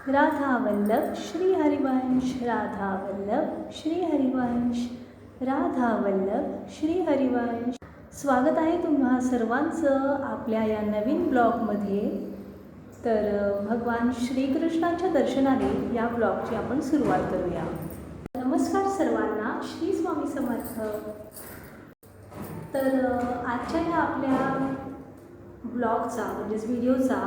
राधा वल्लभ श्री हरिवंश, राधा वल्लभ श्री हरिवंश, राधा वल्लभ श्री हरिवंश. स्वागत आहे तुम्हा सर्वांचं आपल्या या नवीन ब्लॉगमध्ये. तर भगवान श्रीकृष्णाच्या दर्शनाने या ब्लॉगची आपण सुरुवात करूया. नमस्कार सर्वांना, श्री स्वामी समर्थ. तर आजच्या या आपल्या ब्लॉगचा म्हणजेच व्हिडिओचा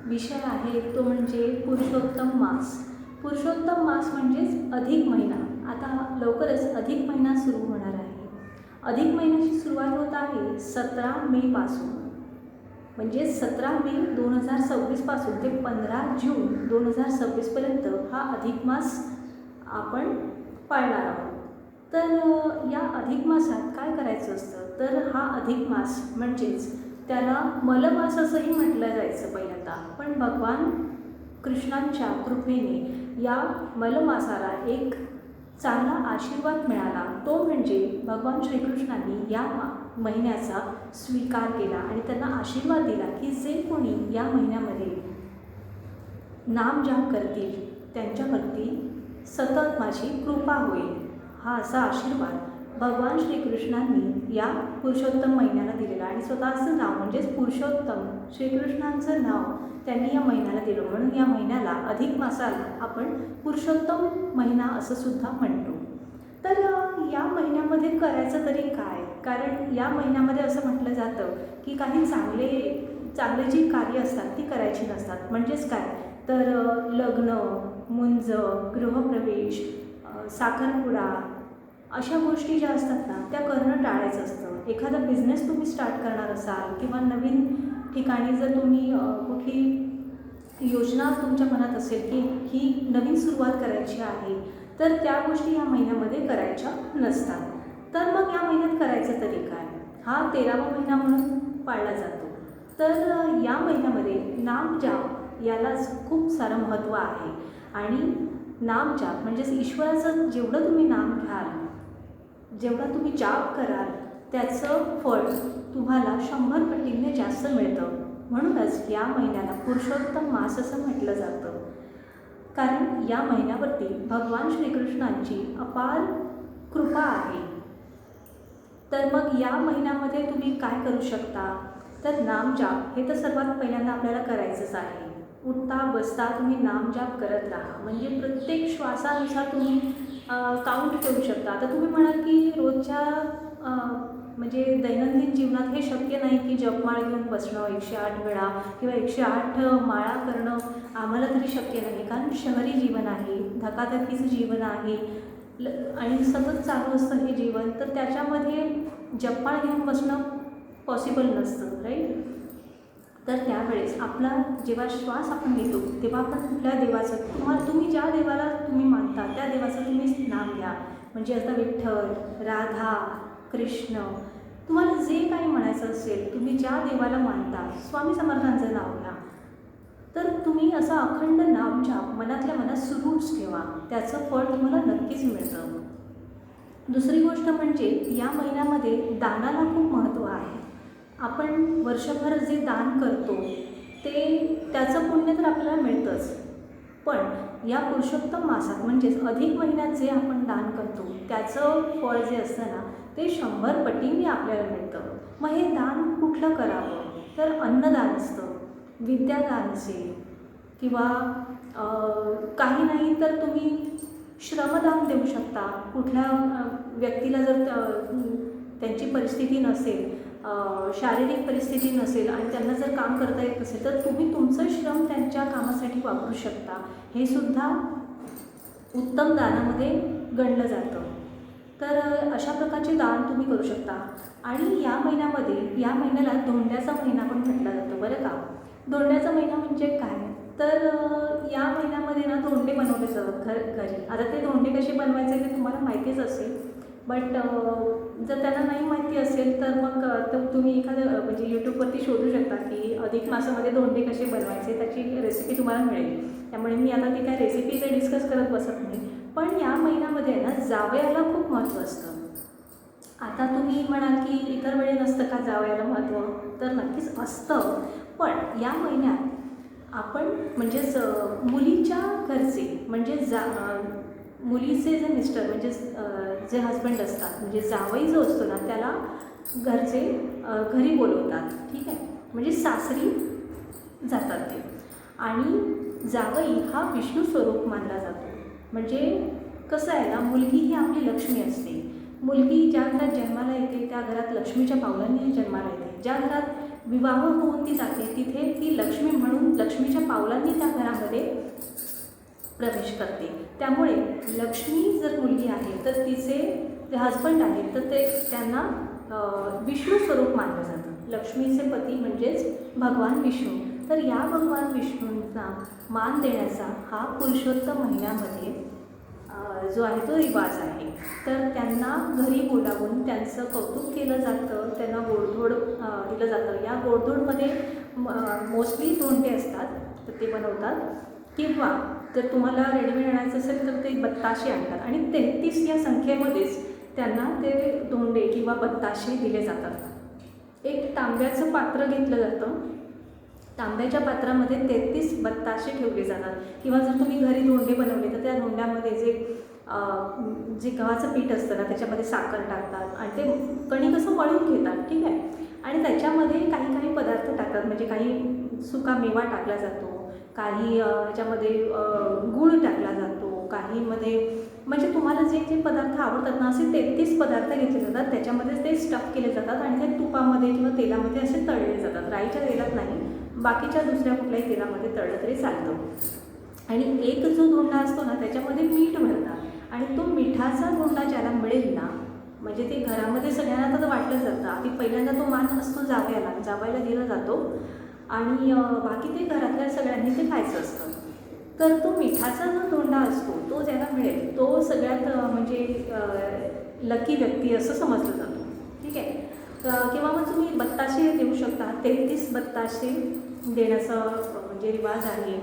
विषय आहे तो म्हणजे पुरुषोत्तम मास. पुरुषोत्तम मास म्हणजेच अधिक महिना. आता लवकरच अधिक महिना सुरू होणार आहे. अधिक महिन्याची सुरुवात होत आहे 17 मेपासून, म्हणजे 17 मे 2026 पासून ते 15 जून 2026पर्यंत हा अधिक मास आपण पाळणार आहोत. तर या अधिक मासात काय करायचं असतं, तर हा अधिक मास म्हणजेच त्याला मलमास असंही म्हटलं जायचं पहिल्यांदा, पण भगवान कृष्णांच्या कृपेने या मलमासाला एक चांगला आशीर्वाद मिळाला. तो म्हणजे भगवान श्रीकृष्णांनी या महिन्याचा स्वीकार केला आणि त्यांना आशीर्वाद दिला की जे कोणी या महिन्यामध्ये नामजाप करतील त्यांच्यावरती सतत माझी कृपा होईल. हा असा आशीर्वाद भगवान श्रीकृष्णांनी या पुरुषोत्तम महिन्याला दिलेला आणि स्वतःचं नाव म्हणजेच पुरुषोत्तम श्रीकृष्णांचं नाव त्यांनी या महिन्याला दिलं. म्हणून या महिन्याला अधिक मासाला आपण पुरुषोत्तम महिना असं सुद्धा म्हणतो. तर या महिन्यामध्ये करायचं तरी काय, कारण या महिन्यामध्ये असं म्हटलं जातं की काही चांगले जी कार्य असतात ती करायची नसतात. म्हणजेच काय, तर लग्न, मुंज, गृहप्रवेश, साखरपुडा अशा गोष्टी ज्या असतात ना त्या करणं टाळायचं असतं. एखादा बिझनेस तुम्ही स्टार्ट करणार असाल किंवा नवीन ठिकाणी जर तुम्ही कुठली योजना तुमच्या मनात असेल की ही नवीन सुरुवात करायची आहे, तर त्या गोष्टी या महिन्यामध्ये करायच्या नसतात. तर मग या महिन्यात करायचं तरी काय, हा 13वा महिना म्हणून पाळला जातो. तर या महिन्यामध्ये नामजाप यालाच खूप सारं महत्त्व आहे. आणि नामजाप म्हणजेच ईश्वराचं जेवढं तुम्ही नाम घ्याल, जेवढा तुम्ही जाप कराल त्याचं फळ तुम्हाला 100 पटीने जास्त मिळतं. म्हणूनच या महिन्याला पुरुषोत्तम मास असं म्हटलं जातं, कारण या महिन्यावरती भगवान श्रीकृष्णांची अपार कृपा आहे. तर मग या महिन्यामध्ये तुम्ही काय करू शकता, तर नामजाप हे तर सर्वात पहिल्यांदा आपल्याला करायचंच आहे. उठता बसता तुम्ही नामजाप करत राहा. म्हणजे प्रत्येक श्वासानुसार तुम्ही काउंट करू शकता. आता तुम्ही म्हणाल की रोजच्या म्हणजे दैनंदिन जीवनात हे शक्य नाही की जपमाळ घेऊन बसणं 108 वेळा किंवा 108 माळा करणं आम्हाला तरी शक्य नाही, कारण शहरी जीवन आहे, धकाधकीचं जीवन आहे आणि सतत चालू असतं हे जीवन. तर त्याच्यामध्ये जपमाळ घेऊन बसणं पॉसिबल नसतं, राईट. तर त्यावेळेस आपला जेव्हा श्वास आपण घेतो तेव्हा आपण कुठल्या देवाचं तुम्ही ज्या देवाला तुम्ही मानता त्या देवाचं तुम्ही नाम घ्या. म्हणजे आता विठ्ठल, राधा, कृष्ण, तुम्हाला जे काही म्हणायचं असेल, तुम्ही ज्या देवाला मानता स्वामी समर्थांचं नाव घ्या. तर तुम्ही असं अखंड नामजाप मनातल्या मनात सुरूच ठेवा, त्याचं फळ तुम्हाला नक्कीच मिळतं. दुसरी गोष्ट म्हणजे या महिन्यामध्ये दानाला खूप महत्त्व आहे. आपण वर्षभर जे दान करतो त्याचं पुण्य तर आपल्याला मिळतंच, पण या पुरुषोत्तम मासात म्हणजेच अधिक महिन्यात जे आपण दान करतो त्याचं फळ जे असतं ना ते 100 पटीने आपल्याला मिळतं. मग हे दान कुठलं करावं, तर अन्नदान असतं, विद्यादान असेल किंवा काही नाही तर तुम्ही श्रमदान देऊ शकता. कुठल्या व्यक्तीला जर त्यांची परिस्थिती नसेल, शारीरिक परिस्थिती नसेल आणि त्यांना जर काम करता येत असेल तर तुम्ही तुमचं श्रम त्यांच्या कामासाठी वापरू शकता. हे सुद्धा उत्तम दानामध्ये गणलं जातं. तर अशा प्रकारचे दान तुम्ही करू शकता. आणि या महिन्याला धोंड्याचा महिना पण म्हटला जातो बरं का. धोंड्याचा महिना म्हणजे काय, तर या महिन्यामध्ये ना धोंडे बनवले जातात घरी. आता ते धोंडे कसे बनवायचे ते तुम्हाला माहितीच असेल, बट जर त्यांना नाही माहिती असेल तर मग तुम्ही एखादं म्हणजे यूट्यूबवरती शोधू शकता की अधिक मासामध्ये धोंडे कसे बनवायचे, त्याची रेसिपी तुम्हाला मिळेल. त्यामुळे मी आता ती काय रेसिपी काही डिस्कस करत बसत नाही. पण या महिन्यामध्ये ना जावयाला खूप महत्त्व असतं. आता तुम्ही म्हणाल की इतर वेळी नसतं का जावयाला महत्त्व, तर नक्कीच असतं. पण या महिन्यात आपण म्हणजेच मुलीच्या घरचे म्हणजे मुलीचे जे मिस्टर म्हणजे जे हजबंड असतात म्हणजे जावई जो असतो ना त्याला घरचे घरी बोलवतात, ठीक आहे. म्हणजे सासरी जातात ते. आणि जावई हा विष्णू स्वरूप मानला जातो. म्हणजे कसं आहे ना, मुलगी ही आपली लक्ष्मी असते. मुलगी ज्या घरात जन्माला येते त्या घरात लक्ष्मीच्या पावलांनी जन्माला येते. ज्या घरात विवाह होऊन ती जाते तिथे ती लक्ष्मी म्हणून लक्ष्मीच्या पावलांनी त्या घरामध्ये प्रवेश करते. त्यामुळे लक्ष्मी जर मुलगी आहे तर तिचे जे हजबंड आहेत तर ते त्यांना विष्णू स्वरूप मानलं जातं. लक्ष्मीचे पती म्हणजेच भगवान विष्णू. तर या भगवान विष्णूंना मान देण्याचा हा पुरुषोत्तम महिन्यामध्ये जो आहे तो रिवाज आहे. तर त्यांना घरी बोलावून त्यांचं कौतुक केलं जातं, त्यांना गोडधोड दिलं जातं. या गोडधोडमध्ये मोस्टली धोंडे असतात तर ते बनवतात, किंवा जर तुम्हाला रेडीमेड आणायचं असेल तर ते बत्ताशे आणतात आणि 33 या संख्येमध्येच त्यांना ते धोंडे किंवा बत्ताशे दिले जातात. एक तांब्याचं पात्र घेतलं जातं, तांब्याच्या पात्रामध्ये 33 बत्ताशे ठेवले जातात. किंवा जर तुम्ही घरी धोंडे बनवले तर त्या धोंड्यामध्ये जे गव्हाचं पीठ असतं ना त्याच्यामध्ये साखर टाकतात आणि ते कणिक कसं मळून घेतात, ठीक आहे. आणि त्याच्यामध्ये काही काही पदार्थ टाकतात. म्हणजे काही सुका मेवा टाकला जातो, काही याच्यामध्ये गूळ टाकला जातो, काहीमध्ये म्हणजे तुम्हाला जे जे पदार्थ आवडतात ना असे 33 पदार्थ घेतले जातात. त्याच्यामध्ये ते स्टफ केले जातात आणि ते तुपामध्ये किंवा तेलामध्ये असे तळले जातात. राईच्या तेलात नाही, बाकीच्या दुसऱ्या कुठल्याही तेलामध्ये तळलं तरी चालतं. आणि एक जो धोंडा असतो ना त्याच्यामध्ये मीठ भरतात आणि तो मिठाचा धोंडा ज्याला मिळेल ना म्हणजे ते घरामध्ये सगळ्यांना तर वाटलं जातं. आधी पहिल्यांदा तो मान असतो जावयाला दिला जातो आणि बाकी ते घरातल्या सगळ्यांनी ते खायचं असतं. तर तो मिठाचा जो धोंडा असतो तो ज्याला मिळेल तो सगळ्यात म्हणजे लकी व्यक्ती असं समजलं जातं, ठीक आहे. किंवा मग तुम्ही बत्ताशे देऊ शकता. 33 बत्ताशे देण्याचं म्हणजे रिवाज आहे.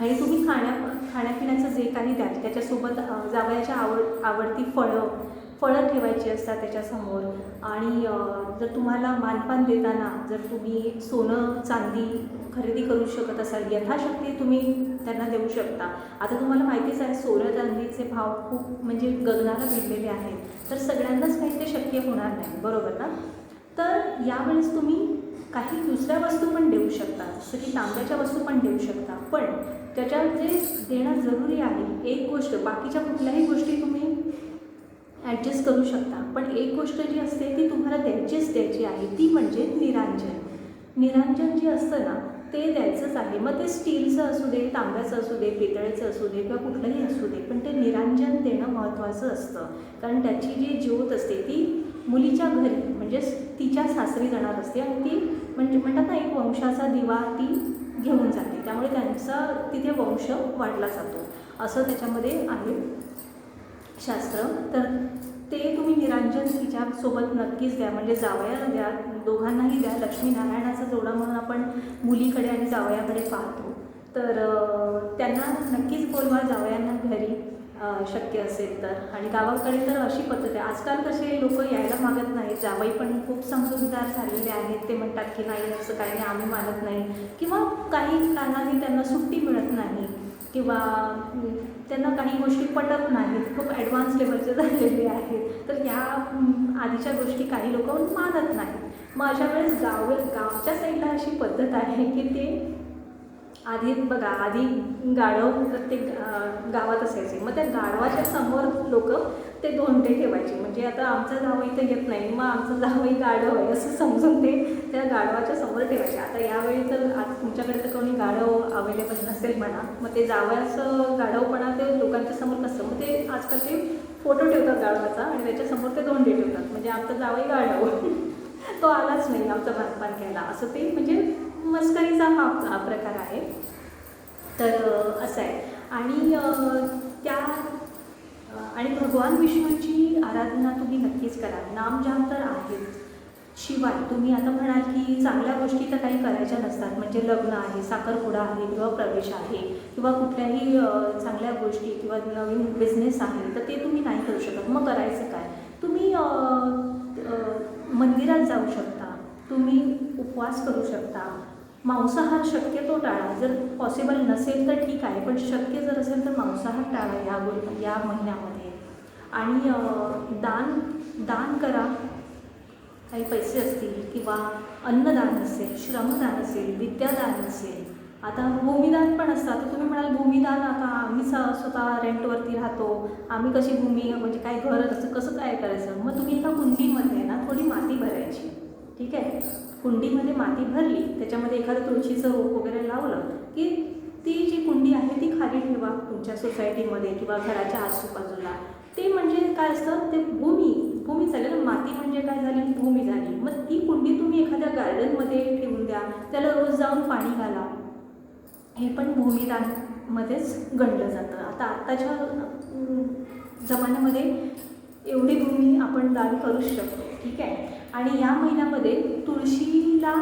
आणि तुम्ही खाण्यापिण्याचं जे काही द्याल त्याच्यासोबत जावयाच्या आवडती फळं ठेवायची असतात त्याच्यासमोर. आणि जर तुम्हाला मानपान देताना जर तुम्ही सोनं चांदी खरेदी करू शकत असाल यथाशक्ती तुम्ही त्यांना देऊ शकता. आता तुम्हाला माहितीच आहे सोनं चांदीचे भाव खूप म्हणजे गगनाला भिडलेले आहेत. तर सगळ्यांनाच काही ते शक्य होणार नाही, बरोबर ना. तर यावेळेस तुम्ही काही दुसऱ्या वस्तू पण देऊ शकता, जसं की तांब्याच्या वस्तू पण देऊ शकता. पण त्याच्यात जे देणं जरुरी आहे एक गोष्ट, बाकीच्या कुठल्याही गोष्टी तुम्ही ॲडजस्ट करू शकता. पण एक गोष्ट जी असते ती तुम्हाला द्यायची आहे ती म्हणजे निरांजन. निरांजन जे असतं ना ते द्यायचंच आहे. मग ते स्टीलचं असू दे, तांब्याचं असू दे, पितळेचं असू दे किंवा कुठलंही असू दे, पण ते निरांजन देणं महत्त्वाचं असतं. कारण त्याची जी ज्योत असते ती मुलीच्या घरी म्हणजेच तिच्या सासरी जाणार असते आणि ती म्हणजे म्हणतात ना एक वंशाचा दिवा ती घेऊन जाते. त्यामुळे त्यांचा तिथे वंश वाढला जातो असं त्याच्यामध्ये आहे शास्त्र. तर ते तुम्ही निरांजन तिच्यासोबत नक्कीच द्या. म्हणजे जावयाला द्या, दोघांनाही द्या. लक्ष्मीनारायणाचा जोडा म्हणून आपण मुलीकडे आणि जावयाकडे पाहतो. तर त्यांना नक्कीच बोलवा जावयांना घरी शक्य असेल तर. आणि गावाकडे तर अशी पद्धत आहे. आजकाल कसे लोक यायला मागत नाहीत. जावई पण खूप समजूतदार झालेले आहेत. ते म्हणतात की नाही असं काही नाही, आम्ही मानत नाही. किंवा काही कारणाने त्यांना सुट्टी मिळत नाही किंवा त्यांना काही गोष्टी पटत नाहीत, खूप ॲडव्हान्स लेवलचे झालेले आहेत. तर या आधीच्या गोष्टी काही लोक मानत नाहीत. मग अशा वेळेस गावच्या साईडला अशी पद्धत आहे की ते आधी बघा आधी गाढव प्रत्येक गावात असायचे. मग त्या गाढवाच्या समोर लोक ते धोंडे ठेवायचे. म्हणजे आता आमचा जावई तर येत नाही, मग आमचं जावई गाढव आहे असं समजून ते त्या गाढवाच्या समोर ठेवायचे. आता यावेळी तर आज तुमच्याकडे तर कोणी गाढव अवेलेबल नसेल म्हणा, मग ते जावयाचं गाढवपणा ते लोकांच्या समोर नसतं. मग ते आजकाल ते फोटो ठेवतात गाढवाचा आणि त्याच्यासमोर ते धोंडे ठेवतात. म्हणजे आमचा जावई गाढव तो आलाच नाही आमचं मानपान घ्यायला, असं ते म्हणजे मस्करीचा हा प्रकार आहे. तर असं आहे. आणि भगवान विष्णूंची आराधना तुम्ही नक्कीच करा. नामजाप तर आहेच. शिवाय तुम्ही आता म्हणाल की चांगल्या गोष्टी तर काही करायच्या नसतात. म्हणजे लग्न आहे, साखरपुडा आहे किंवा प्रवेश आहे किंवा कुठल्याही चांगल्या गोष्टी किंवा नवीन बिझनेस आहे तर ते तुम्ही नाही करू शकत. मग करायचं काय? तुम्ही मंदिरात जाऊ शकता, तुम्ही उपवास करू शकता, मांसाहार शक्यतो टाळा. जर पॉसिबल नसेल तर ठीक आहे, पण शक्य जर असेल तर मांसाहार टाळा या महिन्यामध्ये. आणि दान करा. काही पैसे असतील किंवा अन्नदान असेल, श्रमदान असेल, विद्यादान असेल. आता भूमिदान पण असतं. आता तुम्ही म्हणाल भूमिदान, आता आम्ही स्वतः रेंटवरती राहतो, आम्ही कशी भूमी म्हणजे काय घर असं कसं काय करायचं. मग तुम्ही एका कुंडीमध्ये ना थोडी माती भरायची. ठीक आहे, कुंडीमध्ये माती भरली, त्याच्यामध्ये एखादं तुळशीचं रोप वगैरे लावलं की ती जी कुंडी आहे ती खाली ठेवा तुमच्या सोसायटीमध्ये किंवा घराच्या आजूबाजूला. ते म्हणजे काय असतं, ते भूमी चालेल. माती म्हणजे काय झाली, भूमी झाली. मग ती कुंडी तुम्ही एखाद्या गार्डनमध्ये ठेवून द्या, त्याला रोज जाऊन पाणी घाला. हे पण भूमिदानमध्येच गणलं जातं. आता आत्ताच्या जमान्यामध्ये एवढी भूमी आपण दान करूच शकतो. ठीक आहे. आणि या महिन्यामध्ये तुळशीला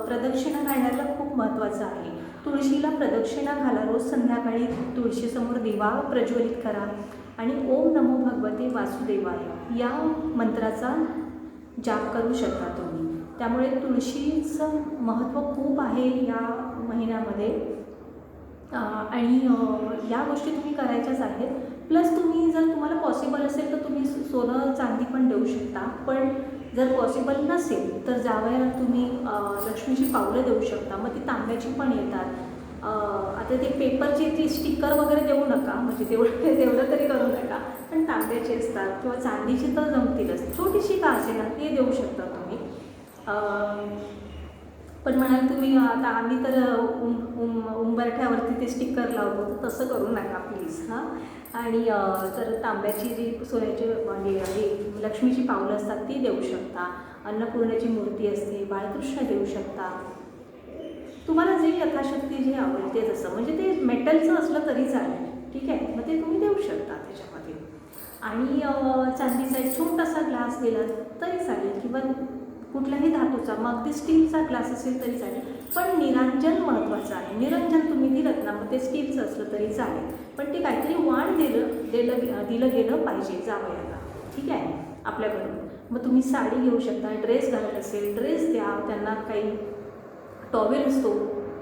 प्रदक्षिणा घालण्याला खूप महत्त्वाचं आहे. तुळशीला प्रदक्षिणा घाला. रोज संध्याकाळी तुळशीसमोर दिवा प्रज्वलित करा आणि ओम नमो भगवते वासुदेवाय या मंत्राचा जाप करू शकता तुम्ही. त्यामुळे तुळशीचं महत्त्व खूप आहे या महिन्यामध्ये. आणि या गोष्टी तुम्ही करायच्याच आहेत. प्लस तुम्ही जर तुम्हाला पॉसिबल असेल तर तुम्ही सोनं चांदी पण देऊ शकता. पण जर पॉसिबल नसेल तर जावयाला तुम्ही लक्ष्मीची पावलं देऊ शकता. मग ती तांब्याची पण येतात. आता ते पेपरचे ते स्टिकर वगैरे देऊ नका, म्हणजे तेवढं तरी करू नका. पण तांब्याची असतात किंवा चांदीची तर जमतीलच. छोटीशी का असेल ना ते देऊ शकता तुम्ही. पण म्हणाल तुम्ही आता आम्ही तर उंबरठ्यावरती ते स्टिकर लावतो, तसं करू नका प्लीज. हां. आणि तर तांब्याची जी सोन्याची म्हणजे हे लक्ष्मीची पावलं असतात ती देऊ शकता. अन्नपूर्णेची मूर्ती असते, बाळकृष्ण देऊ शकता. तुम्हाला जे यथाशक्ती जे आवडते तसं, म्हणजे ते मेटलचं असलं तरी चालेल. ठीक आहे, मग ते तुम्ही देऊ शकता त्याच्यामध्ये. आणि चांदीचा एक छोटासा ग्लास दिला तरी चालेल किंवा कुठल्याही धातूचा, मग अगदी स्टीलचा ग्लास असेल तरी चालेल. पण निरांजन महत्त्वाचं आहे. निरंजन तुम्ही दिलं ना, मग ते स्टीलचं असलं तरी चालेल, पण ते काहीतरी वाण दिलं गेलं पाहिजे जावयाला. ठीक आहे, आपल्याकडून. मग तुम्ही साडी घेऊ शकता, ड्रेस घालत असेल ड्रेस द्या त्यांना. काही टॉवेल असतो,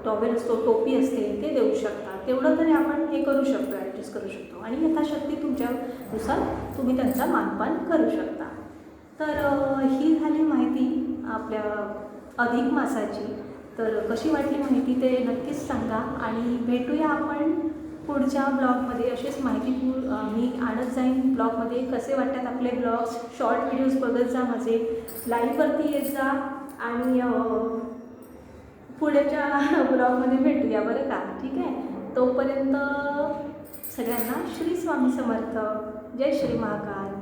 टोपी असते, ते देऊ शकता. तेवढं तरी आपण हे करू शकतो, ॲडजस्ट करू शकतो. आणि यथाशक्ती तुमच्यानुसार तुम्ही त्यांचा मानपान करू शकता. तर ही झाली माहिती आपल्या अधिक मासाची. तर कशी वाटली माहिती ते नक्कीच सांगा. आणि भेटूया आपण पुढच्या ब्लॉगमध्ये. अशीच माहिती मी आणत जाईन ब्लॉगमध्ये. कसे वाटतात आपले ब्लॉग्स, शॉर्ट व्हिडिओज बघत जा माझे, लाईव्हवरती येत जा. आणि पुढच्या ब्लॉगमध्ये भेटूया बरं का. ठीक आहे, तोपर्यंत सगळ्यांना श्री स्वामी समर्थ. जय श्री महाकाल.